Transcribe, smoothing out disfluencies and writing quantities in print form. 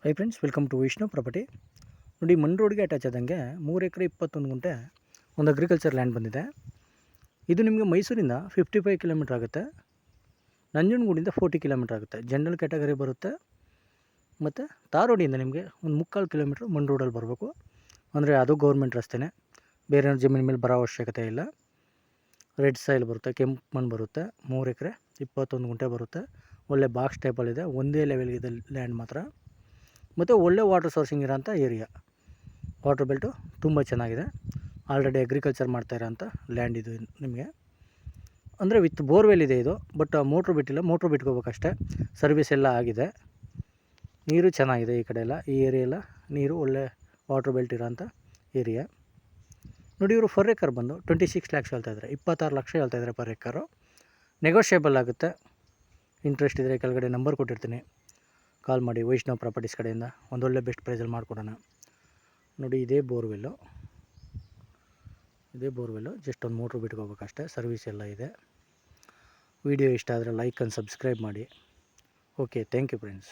High friends, welcome to Vaishnav property. ನೋಡಿ, ಮಣ್ ರೋಡ್ಗೆ ಅಟ್ಯಾಚ್ ಆದಂಗೆ 3 ಎಕರೆ 21 ಗುಂಟೆ ಒಂದು ಅಗ್ರಿಕಲ್ಚರ್ ಲ್ಯಾಂಡ್ ಬಂದಿದೆ. ಇದು ನಿಮಗೆ ಮೈಸೂರಿಂದ 55 ಕಿಲೋಮೀಟ್ರ್ ಆಗುತ್ತೆ, ನಂಜನಗೂಡಿಂದ 40 ಕಿಲೋಮೀಟ್ರ್ ಆಗುತ್ತೆ. ಜನರಲ್ ಕ್ಯಾಟಗರಿ ಬರುತ್ತೆ. ಮತ್ತು ತಾರೋಡಿಯಿಂದ ನಿಮಗೆ ಒಂದು 3/4 ಕಿಲೋಮೀಟ್ರ್ ಮಣ್ ರೋಡಲ್ಲಿ ಬರಬೇಕು. ಅಂದರೆ ಅದು ಗೌರ್ಮೆಂಟ್ ರಸ್ತೆನೇ, ಬೇರೆ ಜಮೀನು ಮೇಲೆ ಬರೋ ಅವಶ್ಯಕತೆ ಇಲ್ಲ. ರೆಡ್ ಸಾಯಿಲ್ ಬರುತ್ತೆ, ಕೆಂಪು ಮಣ್ಣು ಬರುತ್ತೆ. 3 ಎಕರೆ 21 ಗುಂಟೆ ಬರುತ್ತೆ. ಒಳ್ಳೆ ಬಾಕ್ಸ್ ಟೈಪಲ್ಲಿದೆ, ಒಂದೇ ಲೆವೆಲ್ಗಿದೆ ಲ್ಯಾಂಡ್ ಮಾತ್ರ. ಮತ್ತು ಒಳ್ಳೆ ವಾಟರ್ ಸೋರ್ಸಿಂಗ್ ಇರೋಂಥ ಏರಿಯಾ, ವಾಟರ್ ಬೆಲ್ಟು ತುಂಬ ಚೆನ್ನಾಗಿದೆ. ಆಲ್ರೆಡಿ ಅಗ್ರಿಕಲ್ಚರ್ ಮಾಡ್ತಾಯಿರೋಂಥ ಲ್ಯಾಂಡ್ ಇದು ನಿಮಗೆ. ಅಂದರೆ ವಿತ್ ಬೋರ್ವೆಲ್ ಇದೆ ಇದು, ಬಟ್ ಮೋಟ್ರ್ ಬಿಟ್ಟಿಲ್ಲ, ಮೋಟ್ರ್ ಬಿಟ್ಕೋಬೇಕಷ್ಟೇ. ಸರ್ವಿಸ್ ಎಲ್ಲ ಆಗಿದೆ. ನೀರು ಚೆನ್ನಾಗಿದೆ ಈ ಕಡೆ ಎಲ್ಲ, ಈ ಏರಿಯಾ ಎಲ್ಲ ನೀರು ಒಳ್ಳೆ ವಾಟರ್ ಬೆಲ್ಟ್ ಇರೋಂಥ ಏರಿಯಾ. ನೋಡಿ, ಇವರು ಫರ್ ಎಕರ್ ಬಂದು 26 ಲ್ಯಾಕ್ಸ್ ಹೇಳ್ತಾಯಿದ್ದಾರೆ, 26 ಲಕ್ಷ ಹೇಳ್ತಾಯಿದ್ದಾರೆ ಪರ್ ಎಕರು. ನೆಗೋಷಿಯೇಬಲ್ ಆಗುತ್ತೆ. ಇಂಟ್ರೆಸ್ಟ್ ಇದ್ದರೆ ಕೆಳಗಡೆ ನಂಬರ್ ಕೊಟ್ಟಿರ್ತೀನಿ, ಕಾಲ್ ಮಾಡಿ. ವೈಷ್ಣವ್ ಪ್ರಾಪರ್ಟೀಸ್ ಕಡೆಯಿಂದ ಒಂದೊಳ್ಳೆ ಬೆಸ್ಟ್ ಪ್ರೈಸಲ್ಲಿ ಮಾಡಿಕೊಡೋಣ. ನೋಡಿ, ಇದೇ ಬೋರ್ವೆಲ್ಲು, ಜಸ್ಟ್ ಒಂದು ಮೋಟ್ರ್ ಬಿಟ್ಕೋಬೇಕಷ್ಟೇ, ಸರ್ವಿಸ್ ಎಲ್ಲ ಇದೆ. ವಿಡಿಯೋ ಇಷ್ಟ ಆದರೆ ಲೈಕ್ ಆ್ಯಂಡ್ ಸಬ್ಸ್ಕ್ರೈಬ್ ಮಾಡಿ. Okay, thank you friends.